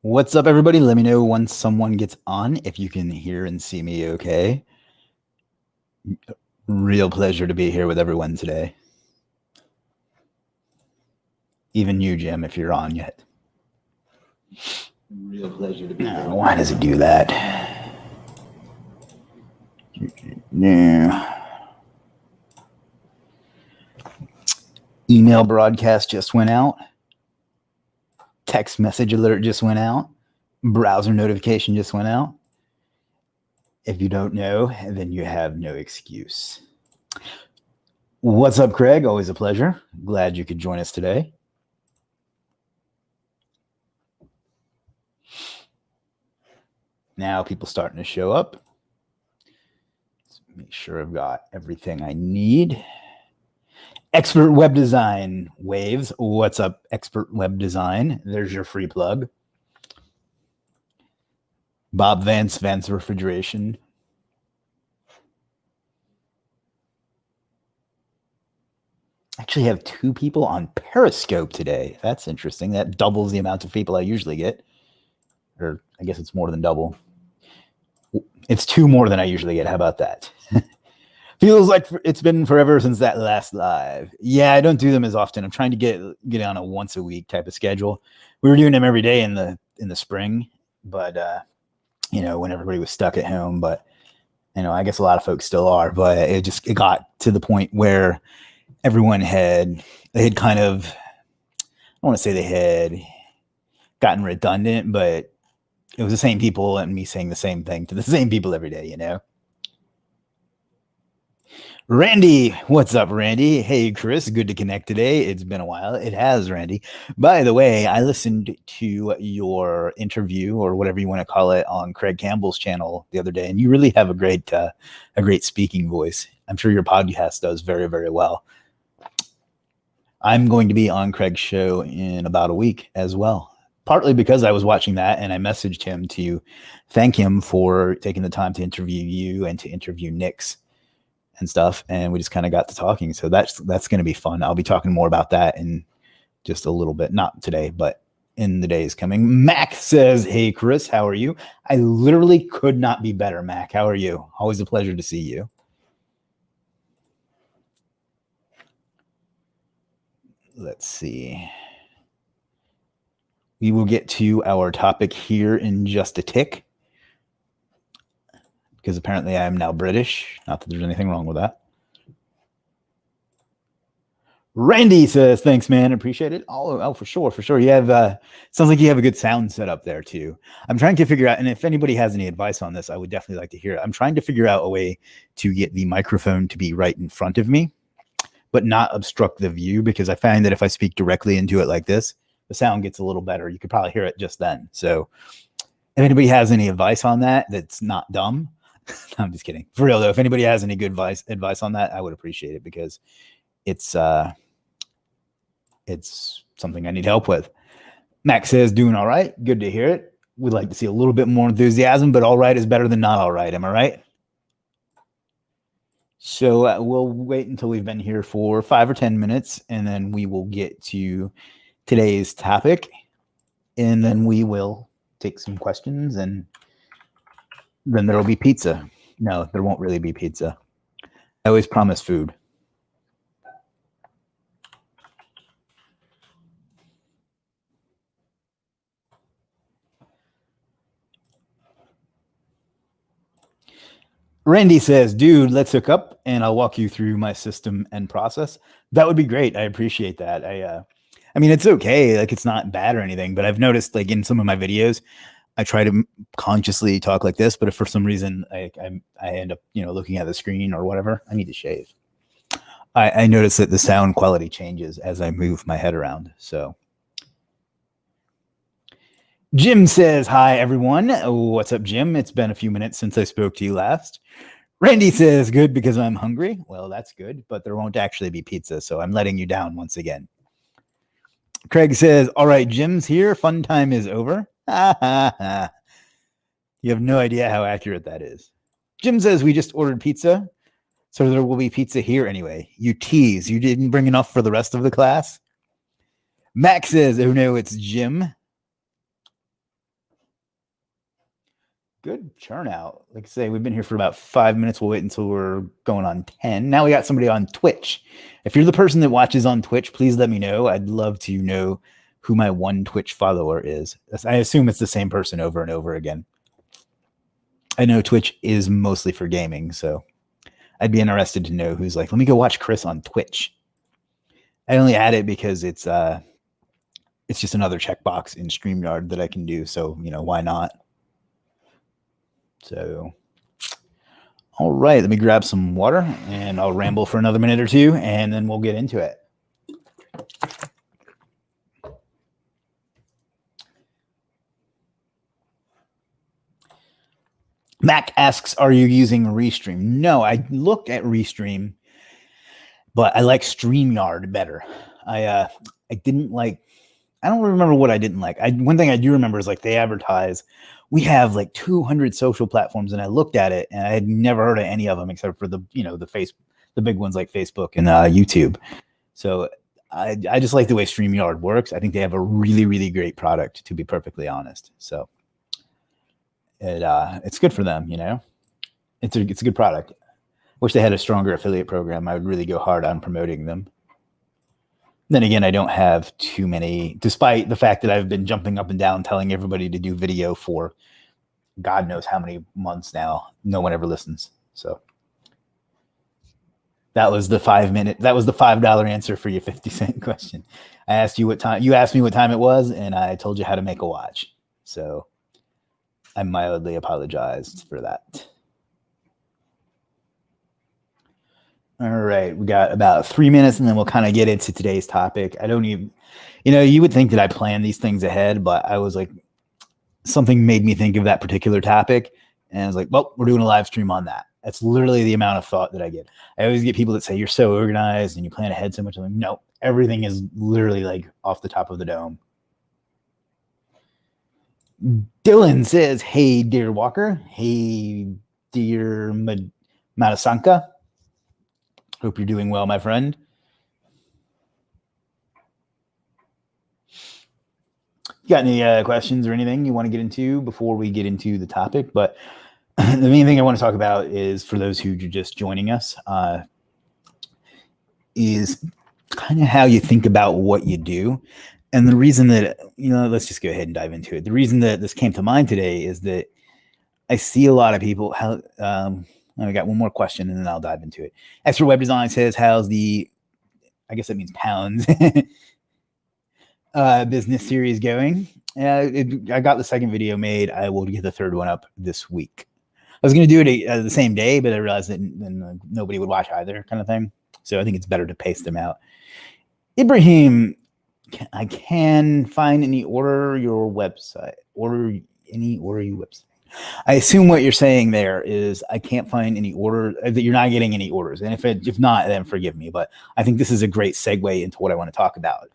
What's up, everybody? Let me know once someone gets on if you can hear and see me okay. Real pleasure to be here with everyone today. Even you, Jim, if you're on yet. Real pleasure to be here. Why does it do that? Yeah. Email broadcast just went out. Text message alert just went out. Browser notification just went out. If you don't know, then you have no excuse. What's up, Craig? Always a pleasure. Glad you could join us today. Now people starting to show up. Let's make sure I've got everything I need. Expert Web Design Waves. What's up, Expert Web Design? There's your free plug. Bob Vance Refrigeration. Actually have 2 people on Periscope today. That's interesting. That doubles the amount of people I usually get. Or I guess it's more than double. It's 2 more than I usually get. How about that? Feels like it's been forever since that last live. Yeah, I don't do them as often. I'm trying to get on a once a week type of schedule. We were doing them every day in the spring, but when everybody was stuck at home. But I guess a lot of folks still are. But it got to the point where everyone had kind of, I don't want to say they had gotten redundant, but it was the same people and me saying the same thing to the same people every day, Randy, what's up, Randy? Hey, Chris, good to connect today. It's been a while. It has, Randy. By the way, I listened to your interview or whatever you want to call it on Craig Campbell's channel the other day, and you really have a great speaking voice. I'm sure your podcast does very, very well. I'm going to be on Craig's show in about a week as well, partly because I was watching that and I messaged him to thank him for taking the time to interview you and to interview Nix and stuff, and we just kind of got to talking. So that's going to be fun. I'll be talking more about that in just a little bit, not today, but in the days coming. Mac says, hey, Chris, how are you? I literally could not be better, Mac. How are you? Always a pleasure to see you. Let's see. We will get to our topic here in just a tick, because apparently I am now British. Not that there's anything wrong with that. Randy says, thanks, man. Appreciate it. Oh, for sure. For sure. You have, sounds like you have a good sound set up there too. I'm trying to figure out, and if anybody has any advice on this, I would definitely like to hear it. I'm trying to figure out a way to get the microphone to be right in front of me, but not obstruct the view, because I find that if I speak directly into it like this, the sound gets a little better. You could probably hear it just then. So if anybody has any advice on that, that's not dumb. No, I'm just kidding. For real though, if anybody has any good advice on that, I would appreciate it, because it's something I need help with. Max says, doing all right. Good to hear it. We'd like to see a little bit more enthusiasm, but all right is better than not all right. Am I right? So we'll wait until we've been here for 5 or 10 minutes, and then we will get to today's topic, and then we will take some questions, and then there'll be pizza. No, there won't really be pizza. I always promise food. Randy says, dude, let's hook up and I'll walk you through my system and process. That would be great. I appreciate that. I mean, it's okay. Like, it's not bad or anything, but I've noticed, like, in some of my videos, I try to consciously talk like this, but if for some reason I end up, looking at the screen or whatever, I need to shave. I notice that the sound quality changes as I move my head around. So Jim says, hi, everyone. What's up, Jim? It's been a few minutes since I spoke to you last. Randy says, good, because I'm hungry. Well, that's good, but there won't actually be pizza, so I'm letting you down once again. Craig says, all right, Jim's here. Fun time is over. You have no idea how accurate that is. Jim says, we just ordered pizza, so there will be pizza here anyway. You tease. You didn't bring enough for the rest of the class? Max says, oh no, it's Jim. good turnout. Like I say, we've been here for about 5 minutes. We'll wait until we're going on 10. Now we got somebody on Twitch. If you're the person that watches on Twitch, please let me know. I'd love to know who my one Twitch follower is. I assume it's the same person over and over again. I know Twitch is mostly for gaming, so I'd be interested to know who's like, let me go watch Chris on Twitch. I only add it because it's just another checkbox in StreamYard that I can do. So, why not? So, all right, let me grab some water and I'll ramble for another minute or two and then we'll get into it. Mac asks, are you using Restream? No, I looked at Restream, but I like StreamYard better. I don't remember what I didn't like. One thing I do remember is like they advertise, we have like 200 social platforms, and I looked at it and I had never heard of any of them except for the big ones like Facebook and YouTube. So I just like the way StreamYard works. I think they have a really, really great product, to be perfectly honest. So it's good for them, It's a good product. Wish they had a stronger affiliate program. I would really go hard on promoting them. Then again, I don't have too many, despite the fact that I've been jumping up and down telling everybody to do video for God knows how many months now. No one ever listens. So that was the $5 answer for your 50-cent question. I asked you what time, you asked me what time it was, and I told you how to make a watch. So I mildly apologized for that. All right, we got about 3 minutes and then we'll kind of get into today's topic. I don't even, you would think that I plan these things ahead, but I was like, something made me think of that particular topic. And I was like, well, we're doing a live stream on that. That's literally the amount of thought that I get. I always get people that say, you're so organized and you plan ahead so much. I'm like, no, everything is literally like off the top of the dome. Dylan says, hey, dear Walker. Hey, dear Matasanka. Hope you're doing well, my friend. You got any questions or anything you want to get into before we get into the topic? But the main thing I want to talk about is, for those who are just joining us, is kind of how you think about what you do. And the reason that, let's just go ahead and dive into it. The reason that this came to mind today is that I see a lot of people, I got one more question and then I'll dive into it. Extra Web Design says, how's the, I guess that means pounds, business series going? I got the second video made. I will get the third one up this week. I was going to do it the same day, but I realized that then nobody would watch either, kind of thing. So I think it's better to pace them out. Ibrahim, I can find any order your website. Order your website. I assume what you're saying there is I can't find any order, that you're not getting any orders. And if not, then forgive me. But I think this is a great segue into what I want to talk about.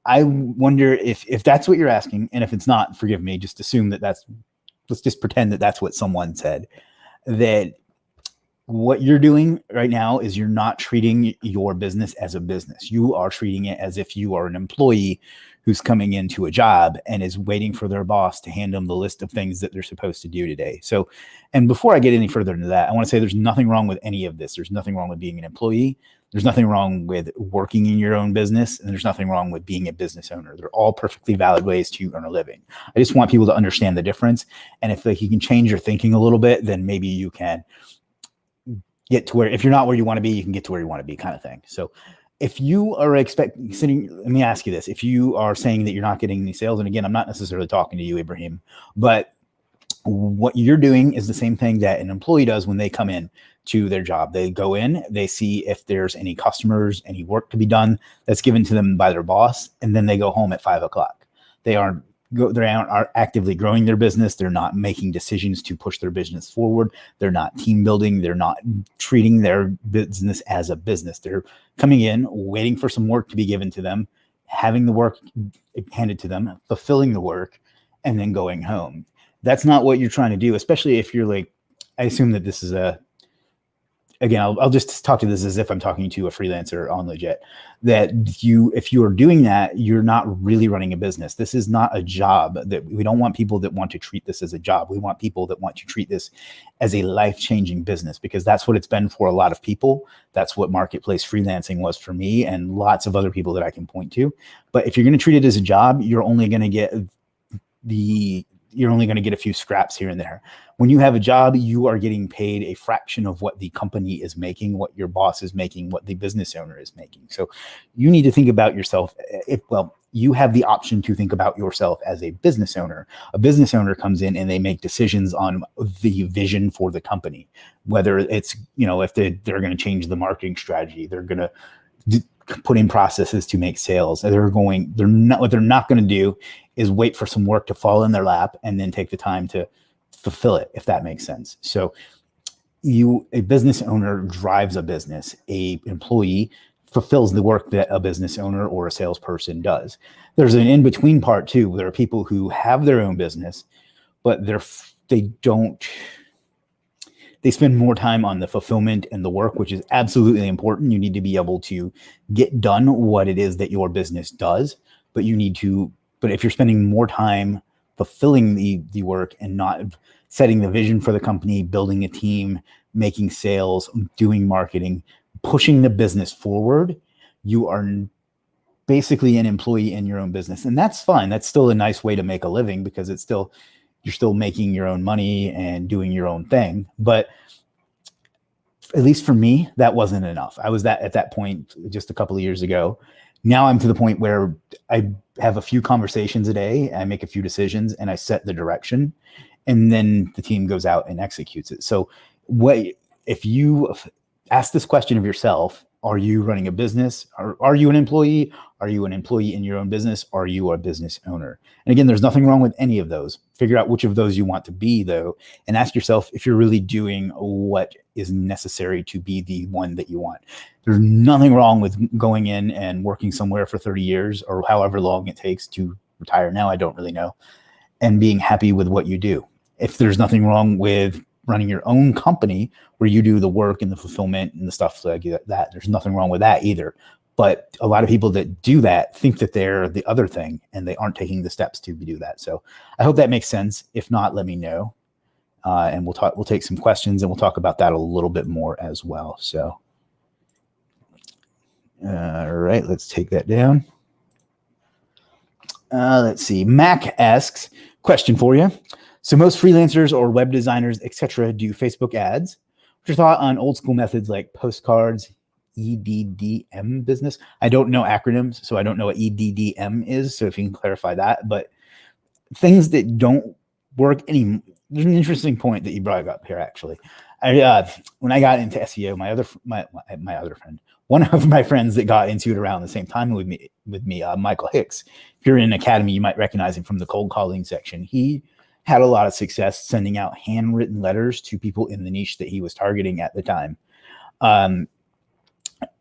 I wonder if that's what you're asking. And if it's not, forgive me. Just assume let's just pretend that that's what someone said. That what you're doing right now is you're not treating your business as a business. You are treating it as if you are an employee who's coming into a job and is waiting for their boss to hand them the list of things that they're supposed to do today. So, and before I get any further into that, I want to say there's nothing wrong with any of this. There's nothing wrong with being an employee. There's nothing wrong with working in your own business, and there's nothing wrong with being a business owner. They're all perfectly valid ways to earn a living. I just want people to understand the difference. And if you can change your thinking a little bit, then maybe you can get to where, if you're not where you want to be, you can get to where you want to be, kind of thing. So if you are let me ask you this. If you are saying that you're not getting any sales, and again, I'm not necessarily talking to you, Ibrahim, but what you're doing is the same thing that an employee does when they come in to their job. They go in, they see if there's any customers, any work to be done that's given to them by their boss, and then they go home at 5 o'clock. They aren't actively growing their business. They're not making decisions to push their business forward. They're not team building. They're not treating their business as a business. They're coming in, waiting for some work to be given to them, having the work handed to them, fulfilling the work, and then going home. That's not what you're trying to do, especially if you're like, I assume that this is again, I'll just talk to this as if I'm talking to a freelancer on Legiit, that if you are doing that, you're not really running a business. This is not a job. That we don't want people that want to treat this as a job. We want people that want to treat this as a life-changing business, because that's what it's been for a lot of people. That's what marketplace freelancing was for me and lots of other people that I can point to. But if you're going to treat it as a job, you're only going to get a few scraps here and there. When you have a job, you are getting paid a fraction of what the company is making, what your boss is making, what the business owner is making. So you need to think about yourself. You have the option to think about yourself as a business owner. A business owner comes in and they make decisions on the vision for the company, whether it's, if they're going to change the marketing strategy, they're going to put in processes to make sales. What they're not going to do is wait for some work to fall in their lap and then take the time to fulfill it, if that makes sense. So a business owner drives a business. A employee fulfills the work that a business owner or a salesperson does. There's an in-between part too. There are people who have their own business, but they spend more time on the fulfillment and the work, which is absolutely important. You need to be able to get done what it is that your business does, but if you're spending more time fulfilling the work and not setting the vision for the company, building a team, making sales, doing marketing, pushing the business forward, you are basically an employee in your own business. And that's fine. That's still a nice way to make a living, because you're still making your own money and doing your own thing. But at least for me, that wasn't enough. I was at that point just a couple of years ago. Now I'm to the point where I have a few conversations a day, I make a few decisions, and I set the direction, and then the team goes out and executes it. So if you ask this question of yourself, are you running a business? Are you an employee? Are you an employee in your own business? Are you a business owner? And again, there's nothing wrong with any of those. Figure out which of those you want to be, though, and ask yourself if you're really doing what is necessary to be the one that you want. There's nothing wrong with going in and working somewhere for 30 years or however long it takes to retire. Now, I don't really know, and being happy with what you do. If there's nothing wrong with running your own company where you do the work and the fulfillment and the stuff like that, there's nothing wrong with that either. But a lot of people that do that think that they're the other thing, and they aren't taking the steps to do that. So I hope that makes sense. If not, let me know. And we'll take some questions, and we'll talk about that a little bit more as well. So, all right, let's take that down. Let's see. Mac asks, question for you. So most freelancers or web designers, etc., do Facebook ads. What's your thought on old school methods like postcards, EDDM business? I don't know acronyms, so I don't know what EDDM is. So if you can clarify that, but things that don't work there's an interesting point that you brought up here. Actually, when I got into SEO, my other friend, one of my friends that got into it around the same time with me, Michael Hicks. If you're in Academy, you might recognize him from the cold calling section. He had a lot of success sending out handwritten letters to people in the niche that he was targeting at the time. And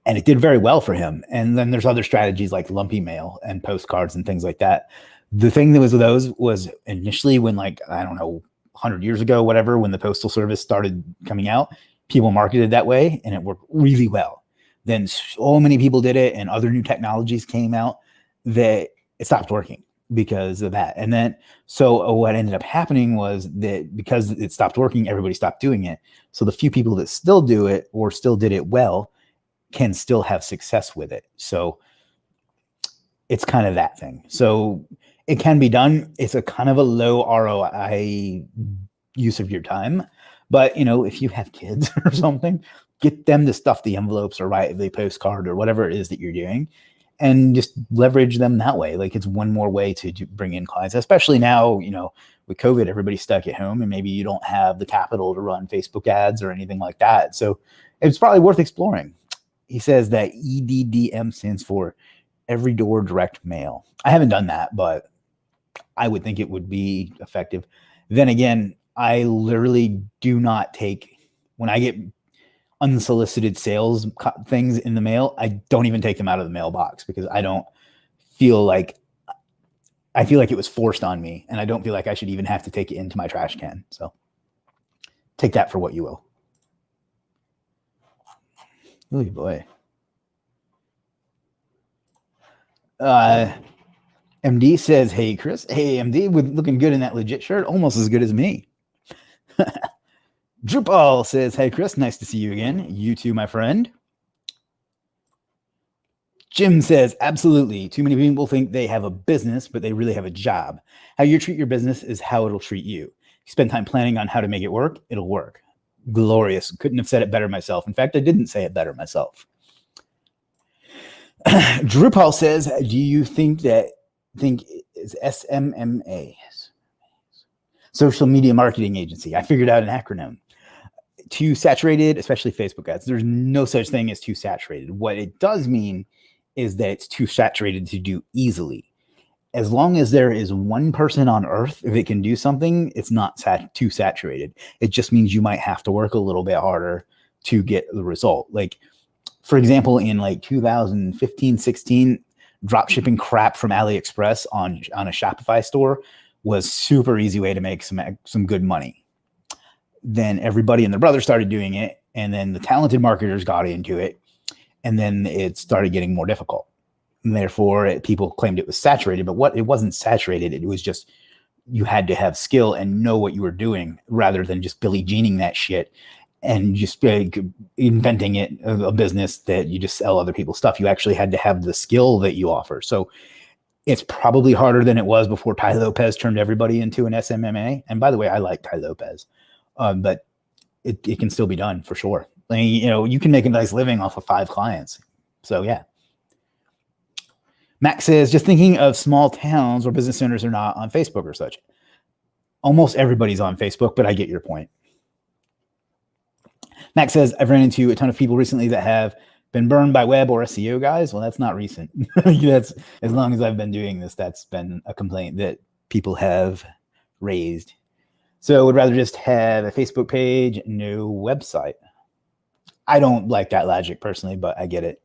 it did very well for him. And then there's other strategies like lumpy mail and postcards and things like that. The thing that was with those was initially when, I don't know, 100 years ago, whatever, when the Postal Service started coming out, people marketed that way and it worked really well. Then so many people did it and other new technologies came out that it stopped working because of that. And then, so what ended up happening was that because it stopped working, everybody stopped doing it. So the few people that still do it or still did it well can still have success with it. So it's kind of that thing. So it can be done. It's a kind of a low ROI use of your time. But, if you have kids or something, get them to stuff the envelopes or write the postcard or whatever it is that you're doing, and just leverage them that way. It's one more way to bring in clients, especially now, with COVID, everybody's stuck at home and maybe you don't have the capital to run Facebook ads or anything like that. So it's probably worth exploring. He says that EDDM stands for every door direct mail. I haven't done that, but I would think it would be effective. Then again, I literally do not take, when I get unsolicited sales things in the mail, I don't even take them out of the mailbox because I feel like it was forced on me, and I don't feel like I should even have to take it into my trash can. So take that for what you will. Oh boy. MD says, hey, Chris. Hey, MD, with looking good in that Legiit shirt, almost as good as me. Drupal says, hey, Chris, nice to see you again. You too, my friend. Jim says, absolutely. Too many people think they have a business, but they really have a job. How you treat your business is how it'll treat you. You spend time planning on how to make it work, it'll work. Glorious. Couldn't have said it better myself. In fact, I didn't say it better myself. Drupal says, do you think is SMMA, social media marketing agency? I figured out an acronym. Too saturated, especially Facebook ads. There's no such thing as too saturated. What it does mean is that it's too saturated to do easily. As long as there is one person on earth, if it can do something, it's not too saturated. It just means you might have to work a little bit harder to get the result. Like, for example, in like 2015, 16, drop shipping crap from AliExpress on a Shopify store was super easy way to make some good money. Then everybody and their brother started doing it, and then the talented marketers got into it, and then it started getting more difficult. And therefore, people claimed it was saturated, but it wasn't saturated. It was just you had to have skill and know what you were doing rather than just Billie Jeaning that shit and just inventing a business that you just sell other people's stuff. You actually had to have the skill that you offer. So it's probably harder than it was before Tai Lopez turned everybody into an SMMA. And by the way, I like Tai Lopez, but it can still be done for sure. I mean, you can make a nice living off of 5 clients. So yeah. Max says, just thinking of small towns where business owners are not on Facebook or such. Almost everybody's on Facebook, but I get your point. Max says, I've run into a ton of people recently that have been burned by web or SEO guys. Well, that's not recent. That's as long as I've been doing this, that's been a complaint that people have raised. So I would rather just have a Facebook page, no website. I don't like that logic personally, but I get it.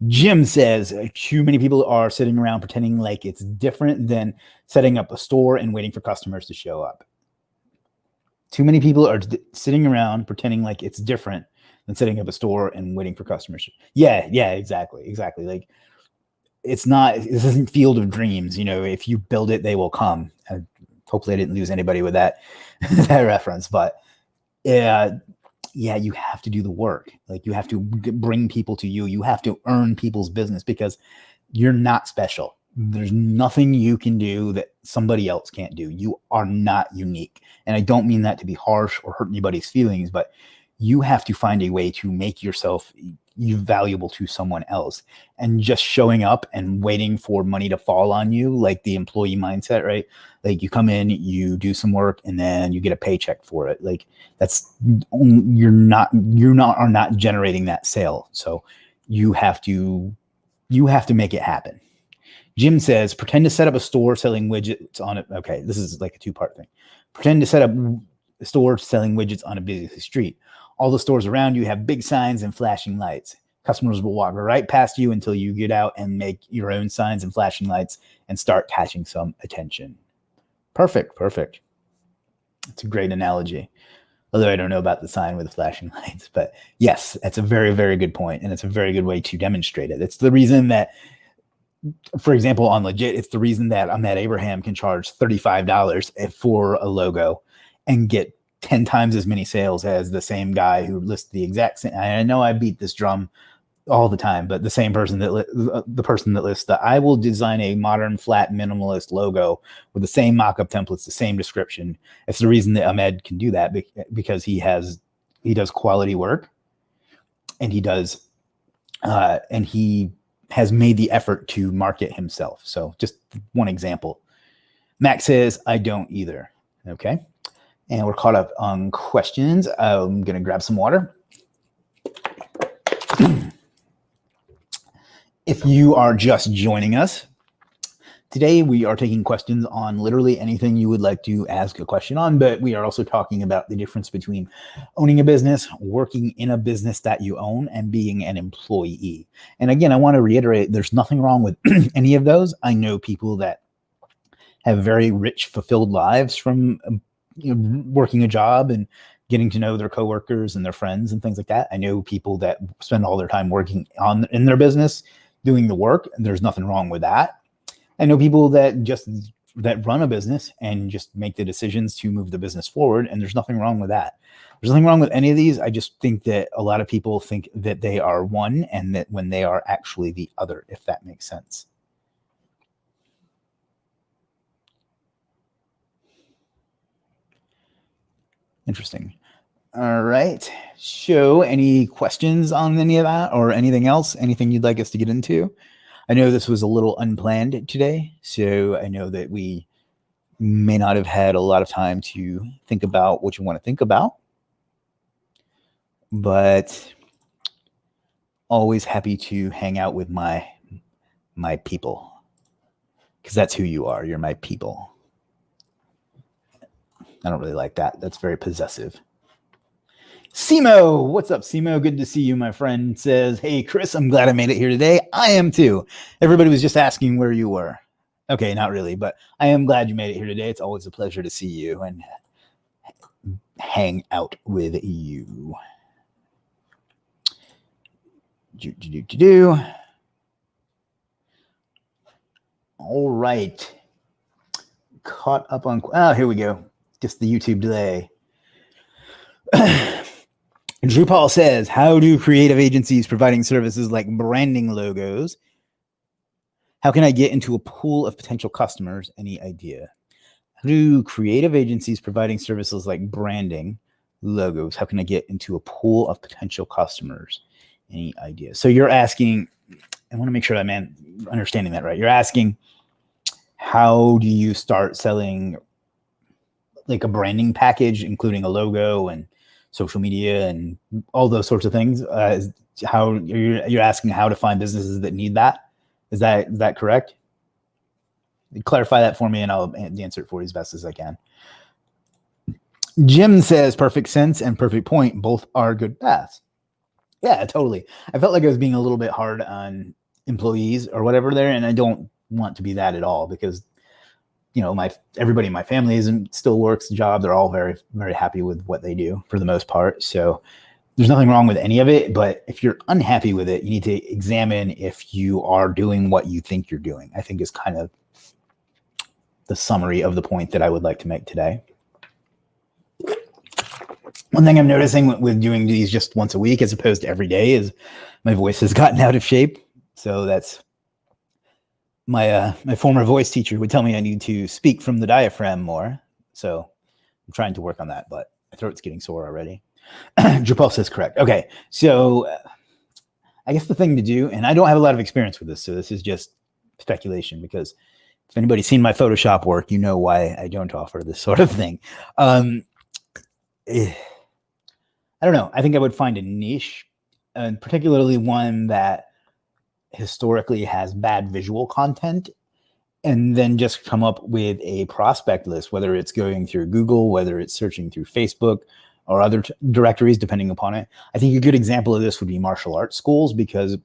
Jim says, too many people are sitting around pretending like it's different than setting up a store and waiting for customers to show up. Too many people are sitting around pretending like it's different than setting up a store and waiting for customers. Yeah, exactly. Like, this isn't Field of Dreams. If you build it, they will come. Hopefully I didn't lose anybody with that reference, but yeah, you have to do the work. Like, you have to bring people to you. You have to earn people's business because you're not special. There's nothing you can do that somebody else can't do. You are not unique. And I don't mean that to be harsh or hurt anybody's feelings, but you have to find a way to make yourself valuable to someone else. And just showing up and waiting for money to fall on you, like the employee mindset, right? Like, you come in, you do some work, and then you get a paycheck for it. Like, you're not generating that sale. So you have to make it happen. Jim says, pretend to set up a store selling widgets on it. Okay, this is like a 2-part thing. Pretend to set up a store selling widgets on a busy street. All the stores around you have big signs and flashing lights. Customers will walk right past you until you get out and make your own signs and flashing lights and start catching some attention. Perfect. It's a great analogy. Although I don't know about the sign with the flashing lights, but yes, that's a very, very good point. And it's a very good way to demonstrate it. It's the reason that, for example, on Legiit, it's the reason that Ahmed Abraham can charge $35 for a logo and get 10 times as many sales as the same guy who lists the exact same. I know I beat this drum all the time, but the same person the person that lists I will design a modern, flat, minimalist logo with the same mock-up templates, the same description. It's the reason that Ahmed can do that, because he does quality work, and he has made the effort to market himself. So just one example. Max says, I don't either. Okay. And we're caught up on questions. I'm going to grab some water. If you are just joining us, today we are taking questions on literally anything you would like to ask a question on, but we are also talking about the difference between owning a business, working in a business that you own, and being an employee. And again, I want to reiterate, there's nothing wrong with any of those. I know people that have very rich, fulfilled lives from working a job and getting to know their coworkers and their friends and things like that. I know people that spend all their time working in their business doing the work, and there's nothing wrong with that. I know people that run a business and just make the decisions to move the business forward, and there's nothing wrong with that. There's nothing wrong with any of these. I just think that a lot of people think that they are one, and that when they are actually the other, if that makes sense. Interesting. All right. So, any questions on any of that or anything else? Anything you'd like us to get into? I know this was a little unplanned today, so I know that we may not have had a lot of time to think about what you want to think about, but always happy to hang out with my people, because that's who you are. You're my people. I don't really like that. That's very possessive. Simo, what's up, Simo? Good to see you, my friend. Says, hey, Chris, I'm glad I made it here today. I am too. Everybody was just asking where you were. Okay, not really, but I am glad you made it here today. It's always a pleasure to see you and hang out with you. All right. Caught up on... Oh, here we go. Just the YouTube delay. Drew Paul says, how do creative agencies providing services like branding logos, how can I get into a pool of potential customers? Any idea? How do creative agencies providing services like branding logos, how can I get into a pool of potential customers? Any idea? So you're asking, I want to make sure I'm understanding that right. You're asking, how do you start selling like a branding package, including a logo and social media and all those sorts of things? How you're asking how to find businesses that need that? Is that correct? Clarify that for me and I'll answer it for you as best as I can. Jim says perfect sense and perfect point. Both are good paths. Yeah, totally. I felt like I was being a little bit hard on employees or whatever there, and I don't want to be that at all, because everybody in my family still works a job. They're all very, very happy with what they do for the most part. So there's nothing wrong with any of it. But if you're unhappy with it, you need to examine if you are doing what you think you're doing, I think is kind of the summary of the point that I would like to make today. One thing I'm noticing with doing these just once a week as opposed to every day is my voice has gotten out of shape. So that's my former voice teacher would tell me I need to speak from the diaphragm more. So I'm trying to work on that, but my throat's getting sore already. Drupal says correct. Okay, so I guess the thing to do, and I don't have a lot of experience with this, so this is just speculation, because if anybody's seen my Photoshop work, you know why I don't offer this sort of thing. I don't know. I think I would find a niche, and particularly one that historically has bad visual content, and then just come up with a prospect list, whether it's going through Google, whether it's searching through Facebook or other directories, depending upon it. I think a good example of this would be martial arts schools, because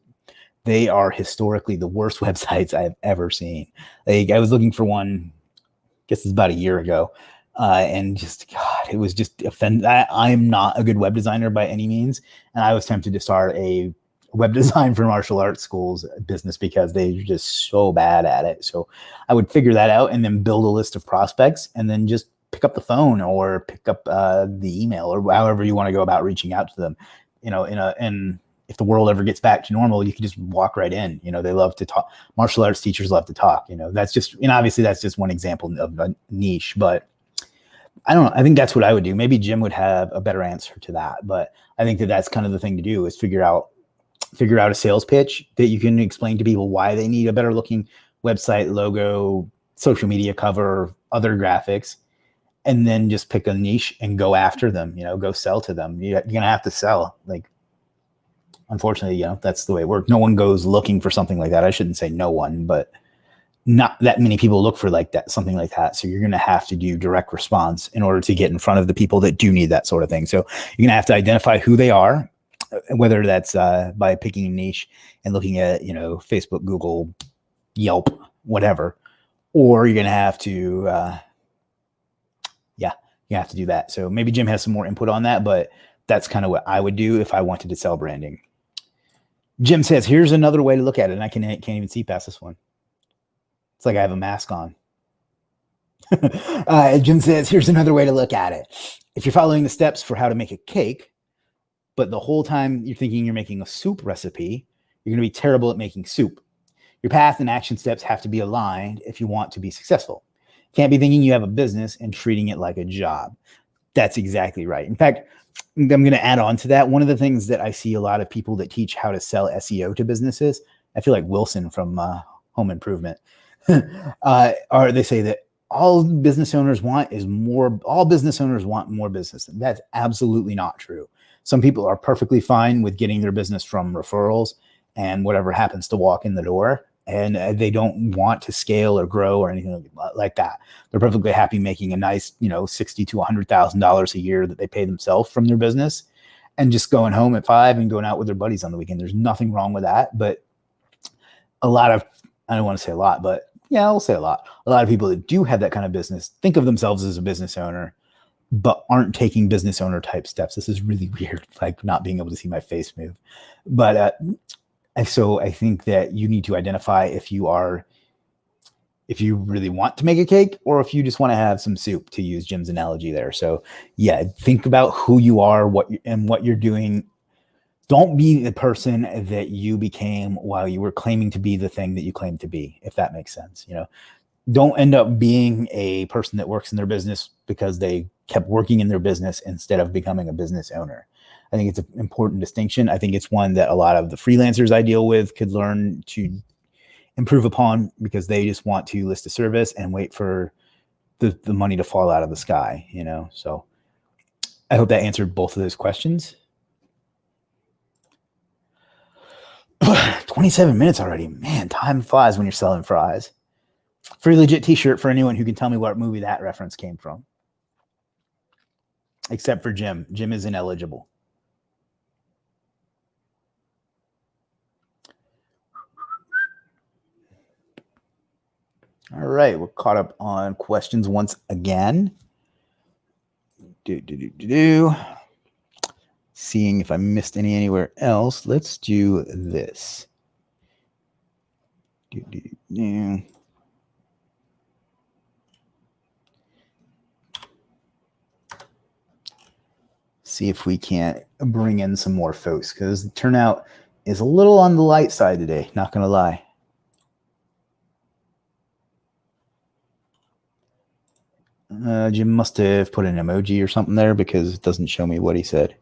they are historically the worst websites I've ever seen. Like, I was looking for one, I guess it's about a year ago, and just, God, it was just I'm not a good web designer by any means, and I was tempted to start a web design for martial arts schools business because they're just so bad at it. So I would figure that out and then build a list of prospects, and then just pick up the phone or pick up the email, or however you want to go about reaching out to them. And if the world ever gets back to normal, you can just walk right in. They love to talk. Martial arts teachers love to talk. That's just, obviously that's just one example of a niche, but I don't know. I think that's what I would do. Maybe Jim would have a better answer to that, but I think that that's kind of the thing to do, is figure out a sales pitch that you can explain to people why they need a better looking website, logo, social media cover, other graphics, and then just pick a niche and go after them, go sell to them. You're going to have to sell. Like, unfortunately, that's the way it works. No one goes looking for something like that. I shouldn't say no one, but not that many people look for something like that. So you're going to have to do direct response in order to get in front of the people that do need that sort of thing. So you're going to have to identify who they are, whether that's by picking a niche and looking at, Facebook, Google, Yelp, whatever, or you're going to have to, You have to do that. So maybe Jim has some more input on that, but that's kind of what I would do if I wanted to sell branding. Jim says, here's another way to look at it. And I can't even see past this one. It's like I have a mask on. Jim says, here's another way to look at it. If you're following the steps for how to make a cake, but the whole time you're thinking you're making a soup recipe, you're going to be terrible at making soup. Your path and action steps have to be aligned if you want to be successful. You can't be thinking you have a business and treating it like a job. That's exactly right. In fact, I'm going to add on to that. One of the things that I see a lot of people that teach how to sell SEO to businesses, I feel like Wilson from Home Improvement, or they say that all business owners want is more. All business owners want more business. And that's absolutely not true. Some people are perfectly fine with getting their business from referrals and whatever happens to walk in the door. And they don't want to scale or grow or anything like that. They're perfectly happy making a nice, $60,000 to $100,000 a year that they pay themselves from their business, and just going home at 5 and going out with their buddies on the weekend. There's nothing wrong with that. But I don't want to say a lot, but yeah, I'll say a lot of people that do have that kind of business think of themselves as a business owner, but aren't taking business owner type steps. This is really weird, like not being able to see my face move. But so I think that you need to identify if you really want to make a cake or if you just want to have some soup, to use Jim's analogy there. So yeah, think about who you are, what you're doing. Don't be the person that you became while you were claiming to be the thing that you claimed to be, if that makes sense. Don't end up being a person that works in their business because they kept working in their business instead of becoming a business owner. I think it's an important distinction. I think it's one that a lot of the freelancers I deal with could learn to improve upon, because they just want to list a service and wait for the money to fall out of the sky, So I hope that answered both of those questions. 27 minutes already. Man, time flies when you're selling fries. Free Legiit t-shirt for anyone who can tell me what movie that reference came from. Except for Jim. Jim is ineligible. All right, we're caught up on questions once again. Seeing if I missed anywhere else. Let's do this. See if we can't bring in some more folks, because the turnout is a little on the light side today, not going to lie. Jim must have put an emoji or something there, because it doesn't show me what he said.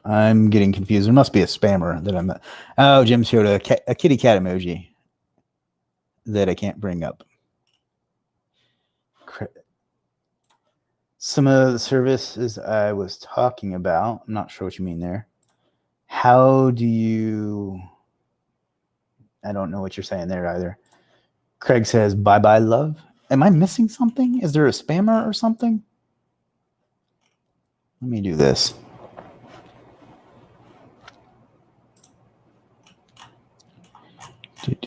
I'm getting confused. There must be a spammer that I'm. Oh, Jim showed a kitty cat emoji that I can't bring up. Some of the services I was talking about, I'm not sure what you mean there. How do you? I don't know what you're saying there either. Craig says, bye-bye, love. Am I missing something? Is there a spammer or something? Let me do this.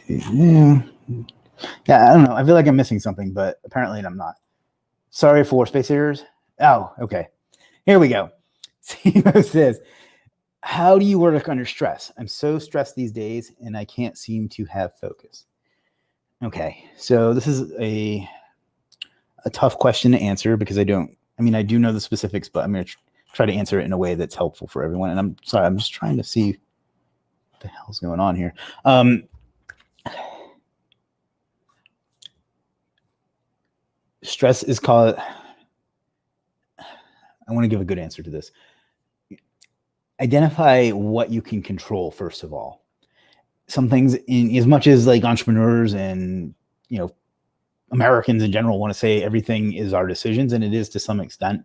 Yeah, I don't know. I feel like I'm missing something, but apparently I'm not. Sorry for space errors. Oh, okay. Here we go. Simo says, how do you work under stress? I'm so stressed these days and I can't seem to have focus. Okay, so this is a tough question to answer, because I do know the specifics, but I'm going to try to answer it in a way that's helpful for everyone. And I'm sorry, I'm just trying to see what the hell's going on here. Stress is called, I want to give a good answer to this. Identify what you can control, first of all. Some things, in as much as like entrepreneurs and Americans in general want to say everything is our decisions, and it is to some extent,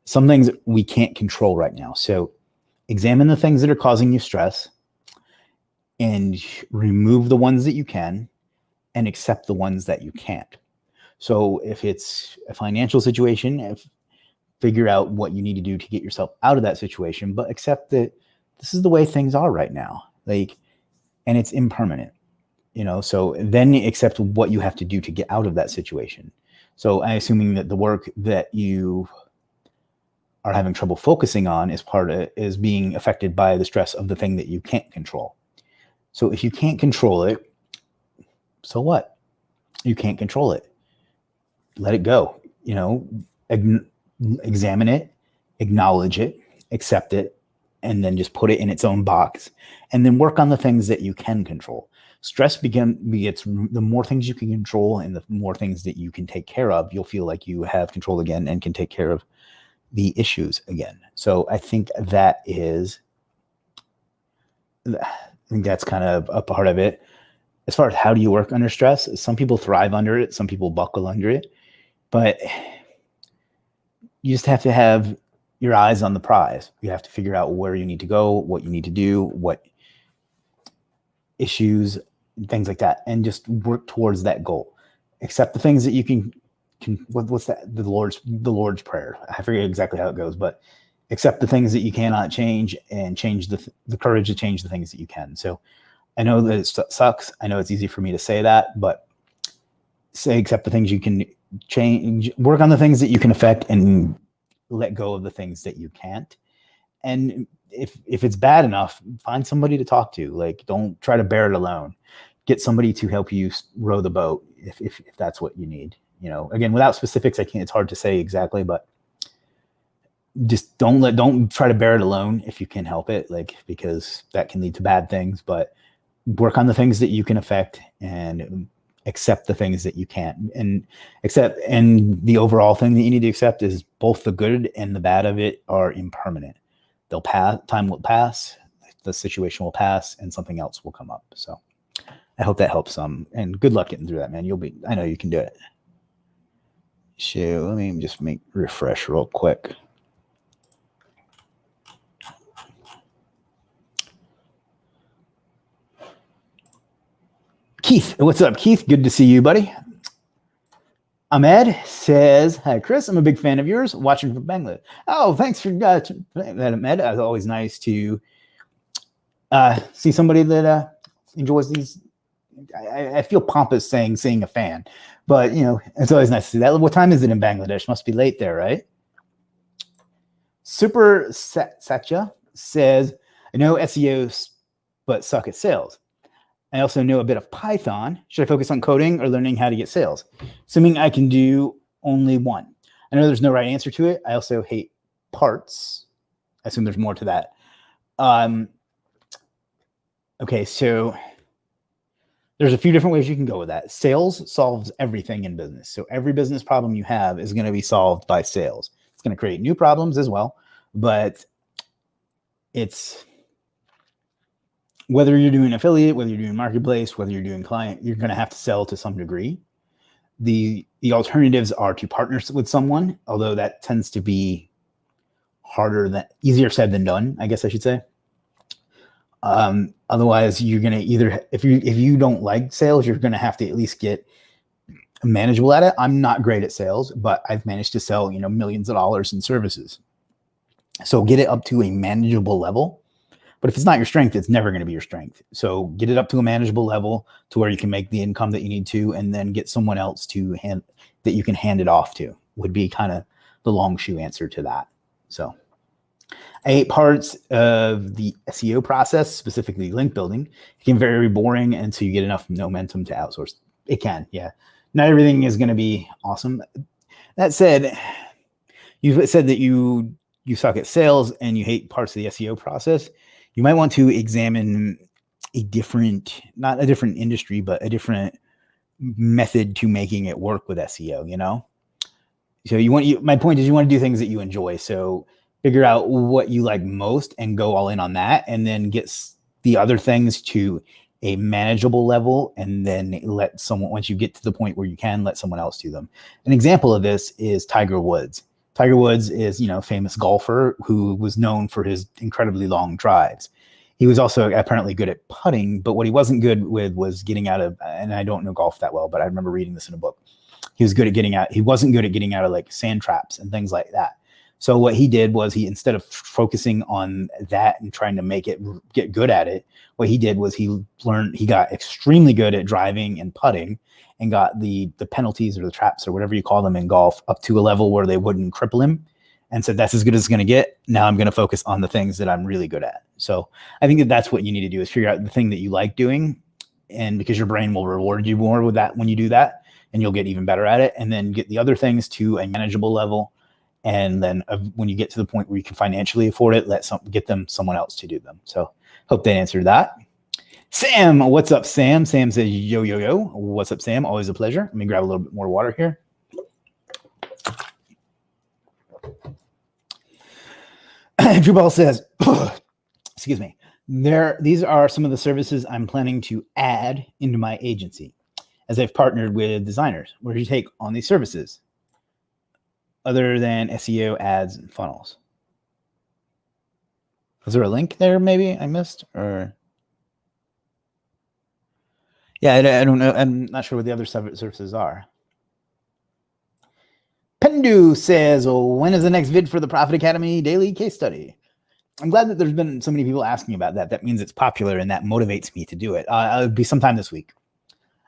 some things we can't control right now. So examine the things that are causing you stress and remove the ones that you can, and accept the ones that you can't. So if it's a financial situation, if figure out what you need to do to get yourself out of that situation, but accept that this is the way things are right now. Like, and it's impermanent, so then accept what you have to do to get out of that situation. So I'm assuming that the work that you are having trouble focusing on is being affected by the stress of the thing that you can't control. So if you can't control it, so what? You can't control it. Let it go, examine it, acknowledge it, accept it, and then just put it in its own box, and then work on the things that you can control. Stress begets the more things you can control and the more things that you can take care of, you'll feel like you have control again and can take care of the issues again. So I think that's kind of a part of it. As far as how do you work under stress, some people thrive under it, some people buckle under it, but you just have to have your eyes on the prize. You have to figure out where you need to go, what you need to do, what issues, things like that, and just work towards that goal. Accept the things that you can what's that? The Lord's Prayer. I forget exactly how it goes, but accept the things that you cannot change and change the courage to change the things that you can. So I know that it sucks. I know it's easy for me to say that, but accept the things you can change, work on the things that you can affect, and let go of the things that you can't. And if it's bad enough, find somebody to talk to. Like, don't try to bear it alone. Get somebody to help you row the boat if that's what you need. Again, without specifics, it's hard to say exactly, but just don't try to bear it alone if you can help it, because that can lead to bad things. But work on the things that you can affect and accept the things that you can't, and the overall thing that you need to accept is both the good and the bad of it are impermanent. They'll pass, time will pass, the situation will pass, and something else will come up. So I hope that helps some, and good luck getting through that, man. I know you can do it. So let me just refresh real quick. Keith, what's up, Keith? Good to see you, buddy. Ahmed says, hi, Chris. I'm a big fan of yours, watching from Bangladesh. Oh, thanks for that, Ahmed. It's always nice to see somebody that enjoys these. I feel pompous saying a fan, but, it's always nice to see that. What time is it in Bangladesh? Must be late there, right? Super Satya says, I know SEO, but suck at sales. I also know a bit of Python. Should I focus on coding or learning how to get sales? Assuming I can do only one. I know there's no right answer to it. I also hate parts. I assume there's more to that. Okay, so there's a few different ways you can go with that. Sales solves everything in business. So every business problem you have is going to be solved by sales. It's going to create new problems as well, but it's whether you're doing affiliate, whether you're doing marketplace, whether you're doing client, you're going to have to sell to some degree. The alternatives are to partner with someone, although that tends to be easier said than done, I guess I should say. Otherwise, you're going to if you don't like sales, you're going to have to at least get manageable at it. I'm not great at sales, but I've managed to sell, millions of dollars in services. So get it up to a manageable level. But if it's not your strength, it's never going to be your strength. So get it up to a manageable level to where you can make the income that you need to, and then get someone else that you can hand it off to, would be kind of the long shoe answer to that. So I hate parts of the SEO process, specifically link building. It can be very boring until you get enough momentum to outsource. It can, yeah. Not everything is going to be awesome. That said, you said that you suck at sales and you hate parts of the SEO process. You might want to examine not a different industry, but a different method to making it work with SEO, So my point is you want to do things that you enjoy. So figure out what you like most and go all in on that, and then get the other things to a manageable level, and then once you get to the point where you can, let someone else do them. An example of this is Tiger Woods. Tiger Woods is, a famous golfer who was known for his incredibly long drives. He was also apparently good at putting, but what he wasn't good with was getting out of, and I don't know golf that well, but I remember reading this in a book. He wasn't good at getting out of like sand traps and things like that. So what he did was instead of focusing on that and trying to get good at it, what he did was he got extremely good at driving and putting, and got the penalties or the traps or whatever you call them in golf up to a level where they wouldn't cripple him, and said, that's as good as it's going to get. Now I'm going to focus on the things that I'm really good at. So I think that's what you need to do, is figure out the thing that you like doing, and because your brain will reward you more with that when you do that, and you'll get even better at it, and then get the other things to a manageable level. And then when you get to the point where you can financially afford it, get someone else to do them. So hope that answered that. Sam, what's up, Sam? Sam says, yo, yo, yo. What's up, Sam? Always a pleasure. Let me grab a little bit more water here. Drew Ball says, excuse me, these are some of the services I'm planning to add into my agency as I've partnered with designers. What do you take on these services other than SEO, ads, and funnels? Was there a link there maybe I missed? Or yeah, I don't know. I'm not sure what the other services are. Pendu says, when is the next vid for the Profit Academy daily case study? I'm glad that there's been so many people asking about that. That means it's popular, and that motivates me to do it. It'll be sometime this week.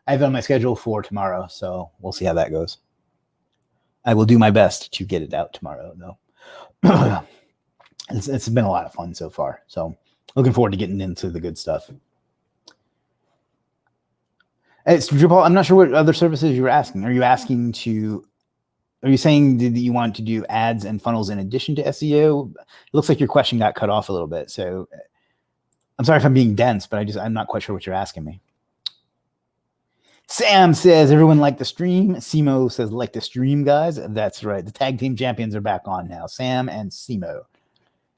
I have it on my schedule for tomorrow, so we'll see how that goes. I will do my best to get it out tomorrow, though. It's been a lot of fun so far, so looking forward to getting into the good stuff. It's Drew Paul. I'm not sure what other services you were asking. Are you saying that you want to do ads and funnels in addition to SEO? It looks like your question got cut off a little bit, so I'm sorry if I'm being dense, but I'm not quite sure what you're asking me. Sam says, everyone like the stream. Simo says, like the stream, guys. That's right. The tag team champions are back on now. Sam and Simo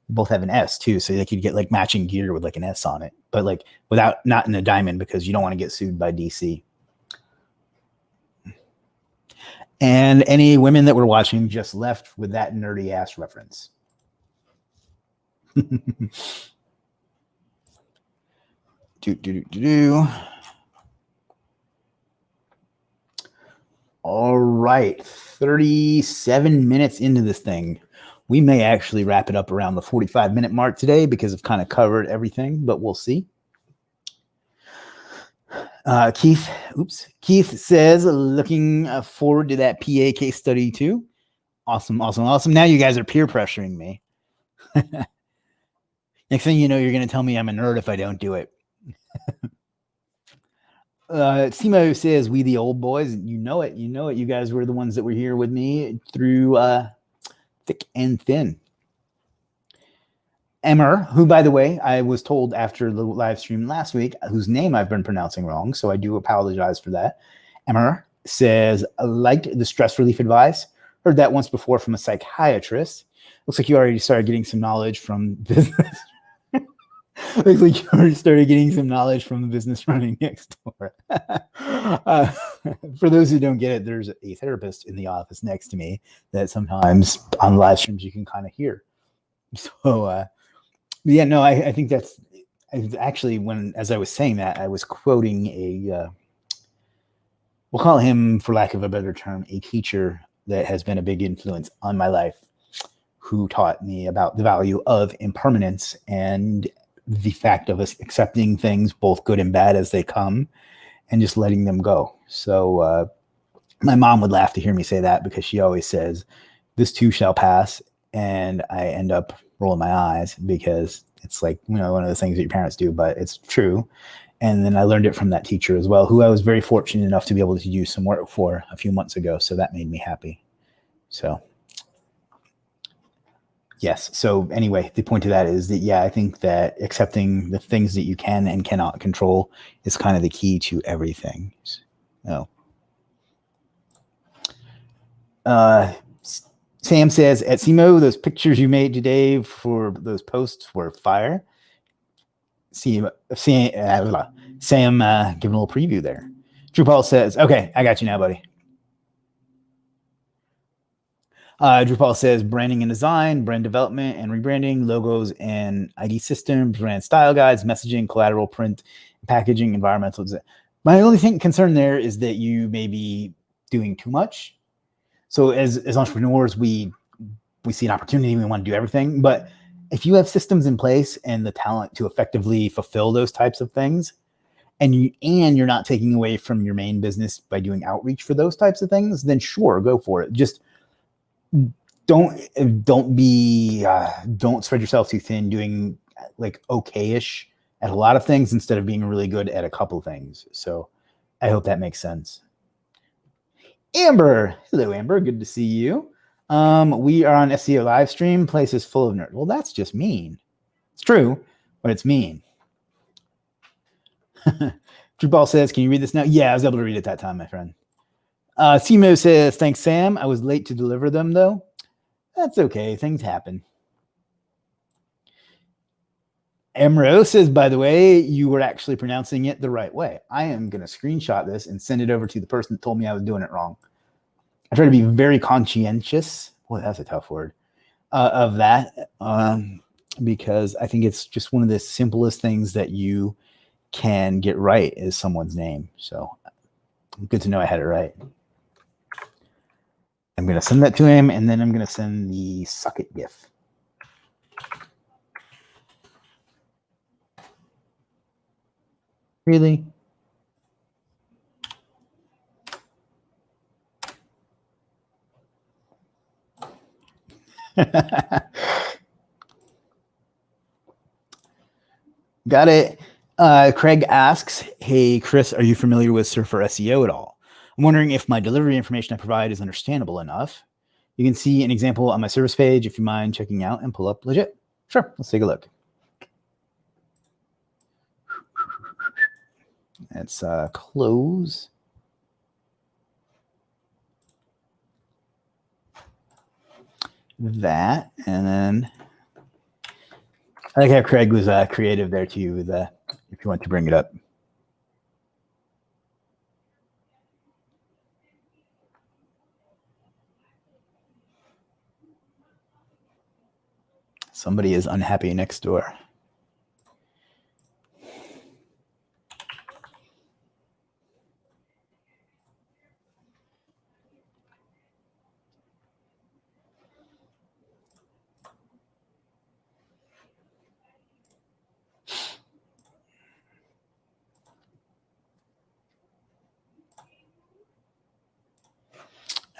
both have an S too, so they could get like matching gear with like an S on it, but like not in a diamond, because you don't want to get sued by DC. And any women that were watching just left with that nerdy ass reference. All right, 37 minutes into this thing. We may actually wrap it up around the 45-minute mark today, because I've kind of covered everything, but we'll see. Keith says, looking forward to that PA case study too. Awesome. Now you guys are peer pressuring me. Next thing you know, you're going to tell me I'm a nerd if I don't do it. Simo says, we the old boys. You know it. You guys were the ones that were here with me through thick and thin. Emmer, who, by the way, I was told after the live stream last week, whose name I've been pronouncing wrong, so I do apologize for that. Emmer says, I liked the stress relief advice. Heard that once before from a psychiatrist. Looks like you already started getting some knowledge from business. Looks like you already started getting some knowledge from the business running next door. For those who don't get it, there's a therapist in the office next to me that sometimes on live streams you can kind of hear. So, yeah, no, I think that's actually, as I was saying that, I was quoting we'll call him, for lack of a better term, a teacher that has been a big influence on my life, who taught me about the value of impermanence and the fact of us accepting things, both good and bad, as they come, and just letting them go. So my mom would laugh to hear me say that, because she always says, this too shall pass. And I end up rolling my eyes, because it's like, one of the things that your parents do, but it's true. And then I learned it from that teacher as well, who I was very fortunate enough to be able to do some work for a few months ago. So that made me happy. So yes. So anyway, the point of that is that, yeah, I think that accepting the things that you can and cannot control is kind of the key to everything. So, Sam says, at Simo, those pictures you made today for those posts were fire. Sam, giving a little preview there. Drew Paul says, okay, I got you now, buddy. Drew Paul says, branding and design, brand development and rebranding, logos and ID systems, brand style guides, messaging, collateral, print, packaging, environmental design. My only concern there is that you may be doing too much. So as entrepreneurs, we we see an opportunity, we want to do everything. But if you have systems in place and the talent to effectively fulfill those types of things, and you're not taking away from your main business by doing outreach for those types of things, then sure, go for it. Just don't spread yourself too thin doing like okay-ish at a lot of things instead of being really good at a couple things. So I hope that makes sense. Amber, hello Amber, good to see you. We are on SEO live stream. Place is full of nerds. Well, that's just mean. It's true, but it's mean. Drew Ball says, can you read this now? Yeah, I was able to read it that time, my friend. Simo says, thanks, Sam. I was late to deliver them, though. That's okay. Things happen. Emro says, by the way, you were actually pronouncing it the right way. I am going to screenshot this and send it over to the person that told me I was doing it wrong. I try to be very conscientious. Boy, that's a tough word. Of that, because I think it's just one of the simplest things that you can get right is someone's name. So good to know I had it right. I'm going to send that to him, and then I'm going to send the suck it gif. Really? Got it. Craig asks, hey, Chris, are you familiar with Surfer SEO at all? I'm wondering if my delivery information I provide is understandable enough. You can see an example on my service page if you mind checking out and pull up Legiit. Sure, let's take a look. Let's close. That, and then I like how Craig was creative there too, with, if you want to bring it up. Somebody is unhappy next door.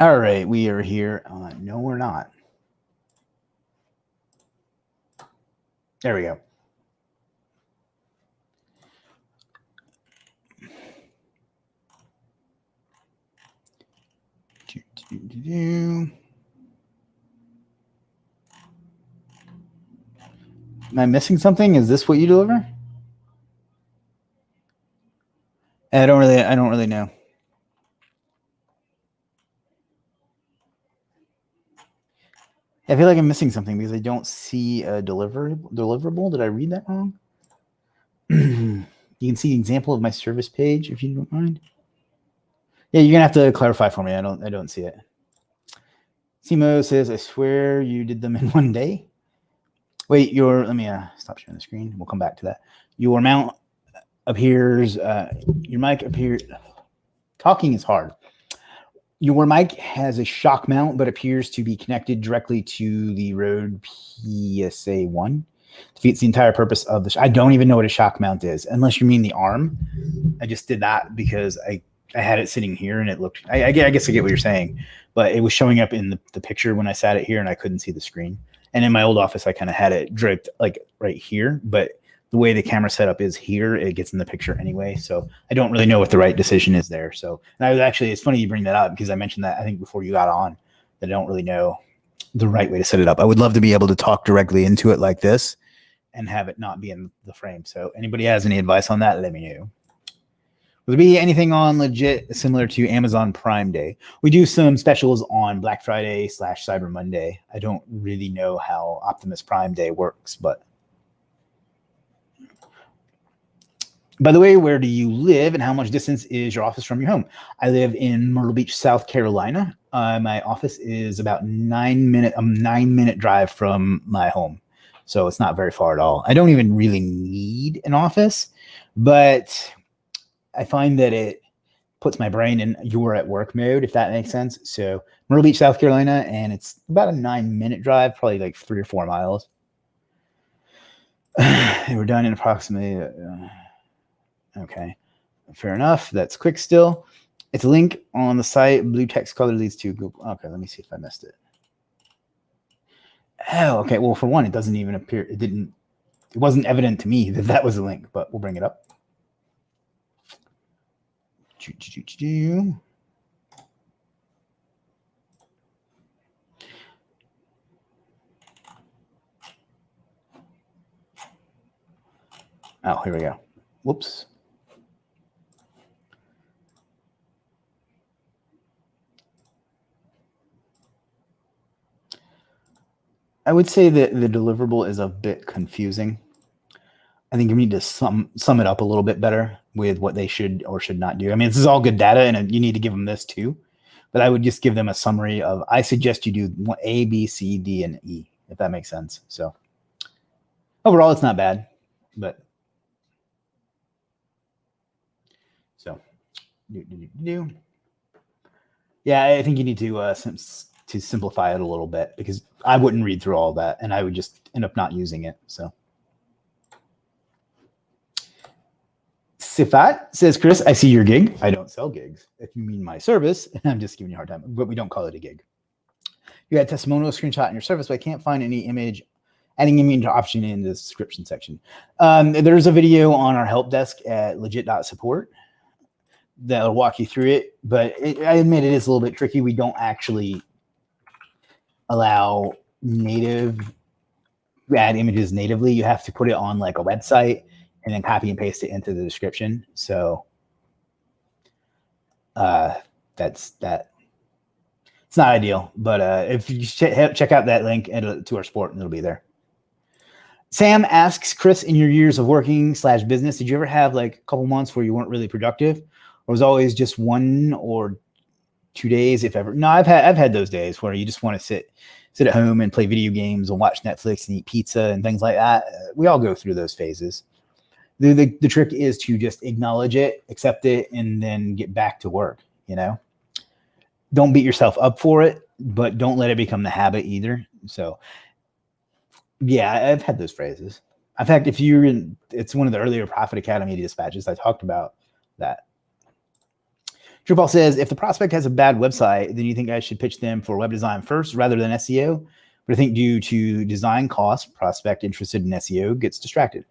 All right, we are here. No, we're not. There we go. Am I missing something? Is this what you deliver? I don't really know. I feel like I'm missing something because I don't see a deliverable. Did I read that wrong? You can see an example of my service page if you don't mind. Yeah, you're gonna have to clarify for me. I don't see it. Simo says, I swear you did them in one day. Wait, let me stop sharing the screen. We'll come back to that. Your mount appears, your mic appears, talking is hard. Your mic has a shock mount, but appears to be connected directly to the Rode PSA1. Defeats the entire purpose of the. I don't even know what a shock mount is, unless you mean the arm. I just did that because I had it sitting here and it looked. I guess I get what you're saying, but it was showing up in the picture when I sat it here and I couldn't see the screen. And in my old office, I kind of had it draped like right here, but the way the camera setup is here, it gets in the picture anyway. So I don't really know what the right decision is there. So, and I was actually, it's funny you bring that up because I mentioned that I think before you got on that I don't really know the right way to set it up. I would love to be able to talk directly into it like this and have it not be in the frame. So anybody has any advice on that, let me know. Will there be anything on Legiit similar to Amazon Prime Day? We do some specials on Black Friday / Cyber Monday. I don't really know how Optimus Prime Day works, but by the way, where do you live and how much distance is your office from your home? I live in Myrtle Beach, South Carolina. My office is about a 9-minute drive from my home. So it's not very far at all. I don't even really need an office, but I find that puts my brain in you're at work mode, if that makes sense. So Myrtle Beach, South Carolina, and it's about a 9-minute drive, probably like 3 or 4 miles. And we're done in approximately, okay, fair enough. That's quick still. It's a link on the site. Blue text color leads to Google. Okay, let me see if I missed it. Oh, okay. Well, for one, it doesn't even appear. It wasn't evident to me that that was a link, but we'll bring it up. Oh, here we go. Whoops. I would say that the deliverable is a bit confusing. I think you need to sum it up a little bit better with what they should or should not do. I mean, this is all good data, and you need to give them this too. But I would just give them a summary of, I suggest you do A, B, C, D, and E, if that makes sense. So overall, it's not bad, but so yeah, I think you need to simplify it a little bit, because I wouldn't read through all that, and I would just end up not using it. So Sifat says, Chris, I see your gig. I don't sell gigs. If you mean my service, I'm just giving you a hard time, but we don't call it a gig. You had testimonial screenshot in your service, but I can't find any image, adding image option in the description section. There's a video on our help desk at Legiit.support that'll walk you through it, but I admit it is a little bit tricky. We don't actually allow add images natively. You have to put it on like a website and then copy and paste it into the description. So that's that. It's not ideal, but if you check out that link to our support, and it'll be there. Sam asks, Chris, in your years of working / business, did you ever have like a couple months where you weren't really productive, or was always just 1 or 2 days, if ever? No, I've had those days where you just want to sit at home and play video games and watch Netflix and eat pizza and things like that. We all go through those phases. The trick is to just acknowledge it, accept it, and then get back to work. Don't beat yourself up for it, but don't let it become the habit either. So yeah, I've had those phrases. In fact, it's one of the earlier Profit Academy dispatches. I talked about that. Drupal says, if the prospect has a bad website, then you think I should pitch them for web design first rather than SEO? But I think due to design costs, prospect interested in SEO gets distracted.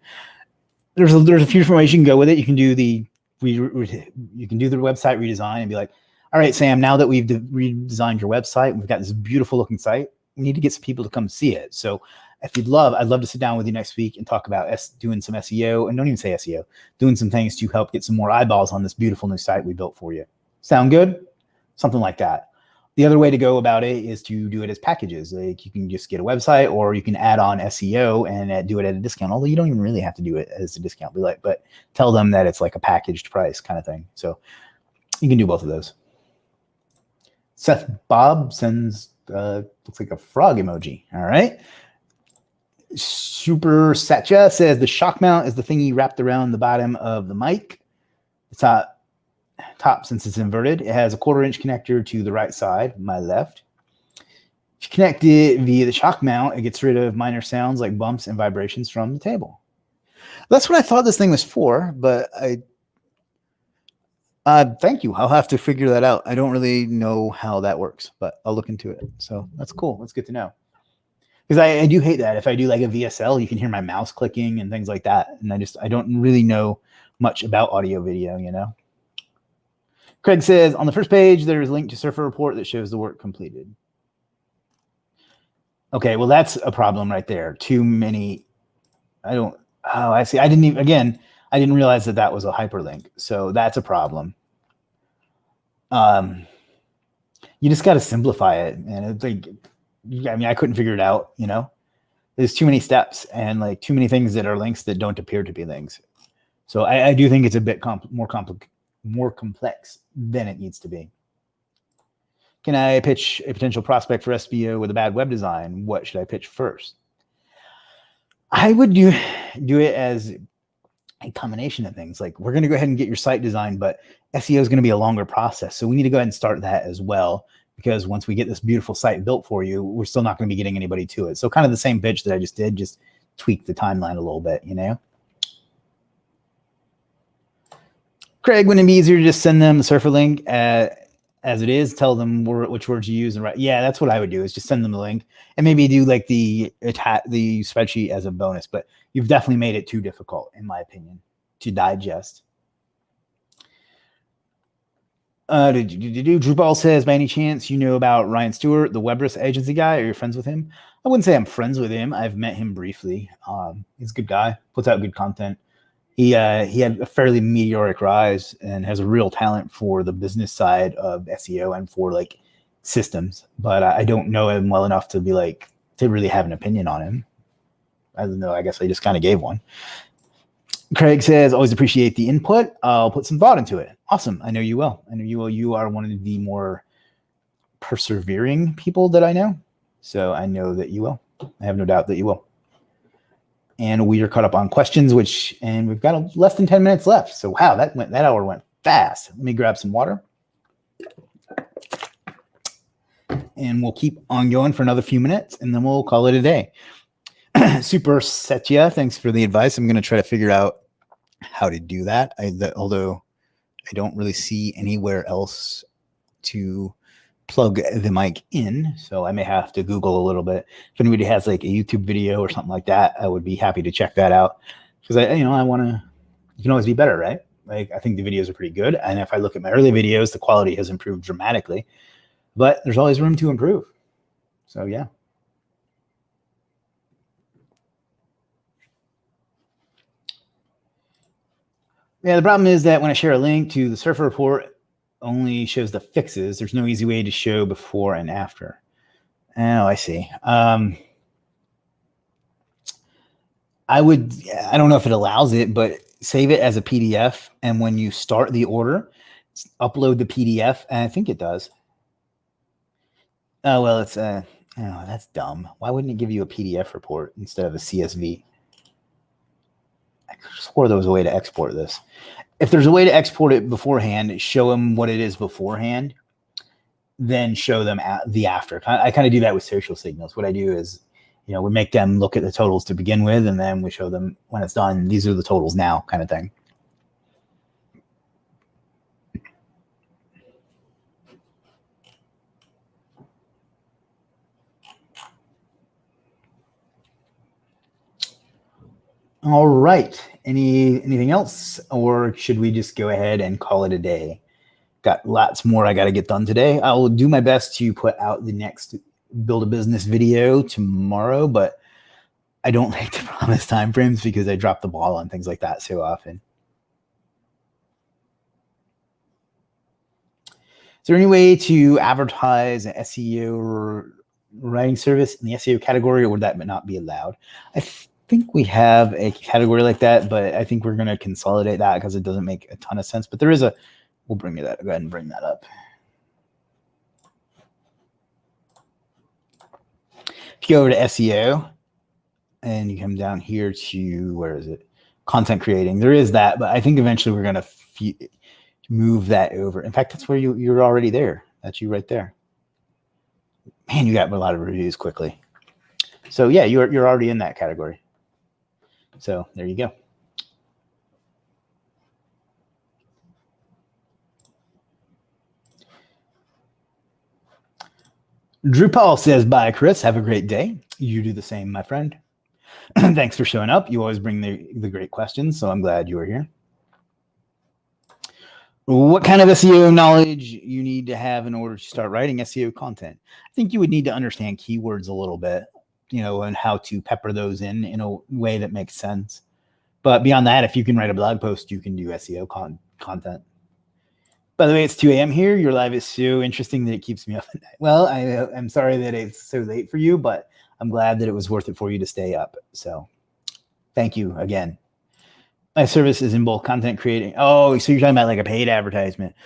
There's a few different ways you can go with it. You can do the website redesign and be like, all right, Sam, now that we've redesigned your website, we've got this beautiful looking site, we need to get some people to come see it. So if I'd love to sit down with you next week and talk about doing some SEO, and don't even say SEO, doing some things to help get some more eyeballs on this beautiful new site we built for you. Sound good? Something like that. The other way to go about it is to do it as packages. Like you can just get a website, or you can add on SEO and do it at a discount. Although you don't even really have to do it as a discount, but tell them that it's like a packaged price kind of thing. So you can do both of those. Seth Bob sends looks like a frog emoji. All right. Super Satcha says the shock mount is the thingy wrapped around the bottom of the mic. It's top, since it's inverted. It has a 1/4-inch connector to the right side, my left. If you connect it via the shock mount, it gets rid of minor sounds like bumps and vibrations from the table. That's what I thought this thing was for, but thank you. I'll have to figure that out. I don't really know how that works, but I'll look into it. So that's cool. That's good to know. Because I do hate that. If I do like a VSL, you can hear my mouse clicking and things like that. And I don't really know much about audio video, Craig says, on the first page, there's a link to Surfer Report that shows the work completed. Okay, well, that's a problem right there. Too many. I see. I didn't realize that was a hyperlink. So that's a problem. You just got to simplify it. And it's like, I couldn't figure it out, There's too many steps and like too many things that are links that don't appear to be links. So I do think it's a bit more complex than it needs to be. Can I pitch a potential prospect for SEO with a bad web design? What should I pitch first? I would do it as a combination of things. Like, we're going to go ahead and get your site designed, but SEO is going to be a longer process. So we need to go ahead and start that as well, because once we get this beautiful site built for you, we're still not going to be getting anybody to it. So kind of the same pitch that I just did, just tweak the timeline a little bit, you know? Craig, wouldn't it be easier to just send them the surfer link as it is? Tell them which words you use and write. Yeah, that's what I would do, is just send them the link and maybe do like the spreadsheet as a bonus. But you've definitely made it too difficult, in my opinion, to digest. Drupal says, by any chance you know about Ryan Stewart, the Webrus agency guy? Are you friends with him? I wouldn't say I'm friends with him. I've met him briefly. He's a good guy, puts out good content. He had a fairly meteoric rise and has a real talent for the business side of SEO and for like systems. But I don't know him well enough to be like, to really have an opinion on him. I don't know. I guess I just kind of gave one. Craig says, always appreciate the input. I'll put some thought into it. Awesome. I know you will. I know you will. You are one of the more persevering people that I know. So I know that you will. I have no doubt that you will. And we are caught up on questions, and we've got less than 10 minutes left. So wow, that hour went fast. Let me grab some water. And we'll keep on going for another few minutes, and then we'll call it a day. Super Setya, thanks for the advice. I'm going to try to figure out how to do that. Although I don't really see anywhere else to plug the mic in, so I may have to Google a little bit. If anybody has like a YouTube video or something like that, I would be happy to check that out, because I want to. You can always be better, right? Like, I think the videos are pretty good, and if I look at my early videos, the quality has improved dramatically. But there's always room to improve. So yeah. Yeah, the problem is that when I share a link to the Surfer report, only shows the fixes. There's no easy way to show before and after. Oh, I see. I don't know if it allows it, but save it as a PDF. And when you start the order, upload the PDF. And I think it does. Oh, well, that's dumb. Why wouldn't it give you a PDF report instead of a CSV? I swore there was a way to export this. If there's a way to export it beforehand, show them what it is beforehand, then show them the after. I kind of do that with social signals. What I do is, we make them look at the totals to begin with, and then we show them when it's done, these are the totals now, kind of thing. All right. Anything else, or should we just go ahead and call it a day? Got lots more I got to get done today. I will do my best to put out the next Build a Business video tomorrow, but I don't like to promise timeframes because I drop the ball on things like that so often. Is there any way to advertise an SEO or writing service in the SEO category, or would that not be allowed? I think we have a category like that, but I think we're going to consolidate that because it doesn't make a ton of sense. But there is we'll bring you that. Go ahead and bring that up. If you go over to SEO and you come down here to, where is it? Content creating. There is that, but I think eventually we're going to move that over. In fact, that's where you're already there. That's you right there. Man, you got a lot of reviews quickly. So yeah, you're already in that category. So there you go. Drupal says, bye, Chris. Have a great day. You do the same, my friend. Thanks for showing up. You always bring the great questions, so I'm glad you are here. What kind of SEO knowledge you need to have in order to start writing SEO content? I think you would need to understand keywords a little bit, and how to pepper those in a way that makes sense. But beyond that, if you can write a blog post, you can do SEO content. By the way, it's 2 a.m. here. Your live is so interesting that it keeps me up at night. Well, I'm sorry that it's so late for you, but I'm glad that it was worth it for you to stay up. So thank you again. My service is in both content creating. Oh, so you're talking about like a paid advertisement.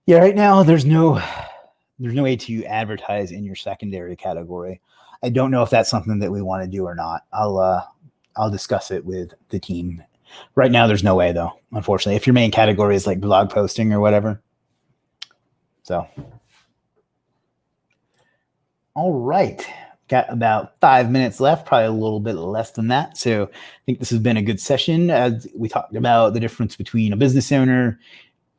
Yeah, right now there's no way to advertise in your secondary category. I don't know if that's something that we want to do or not. I'll discuss it with the team Right now, there's no way though, unfortunately, if your main category is like blog posting or whatever. So, all right. Got about 5 minutes left, probably a little bit less than that. So I think this has been a good session. As we talked about the difference between a business owner,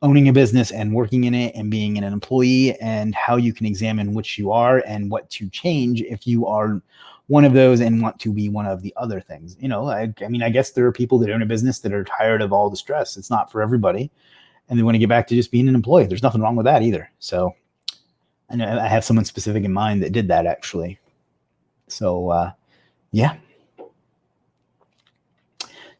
owning a business and working in it, and being an employee, and how you can examine which you are and what to change if you are one of those and want to be one of the other things. I mean, I guess there are people that own a business that are tired of all the stress. It's not for everybody, and they want to get back to just being an employee. There's nothing wrong with that either. So I know I have someone specific in mind that did that actually. So yeah.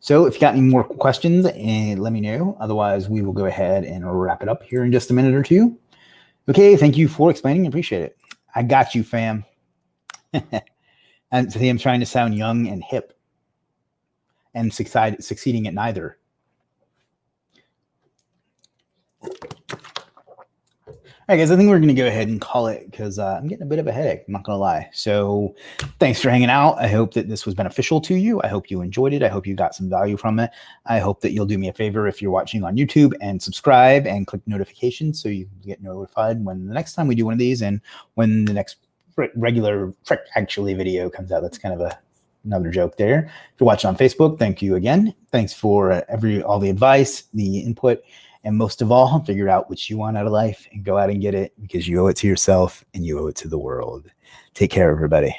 So if you got any more questions, let me know. Otherwise, we will go ahead and wrap it up here in just a minute or two. Okay, thank you for explaining. Appreciate it. I got you, fam. And today I'm trying to sound young and hip and succeeding at neither. All right, guys, I think we're going to go ahead and call it because I'm getting a bit of a headache. I'm not going to lie. So thanks for hanging out. I hope that this was beneficial to you. I hope you enjoyed it. I hope you got some value from it. I hope that you'll do me a favor if you're watching on YouTube and subscribe and click notifications so you get notified when the next time we do one of these and when the next regular actually video comes out. That's kind of another joke there. If you're watching on Facebook, thank you again. Thanks for all the advice, the input. And most of all, figure out what you want out of life and go out and get it because you owe it to yourself and you owe it to the world. Take care, everybody.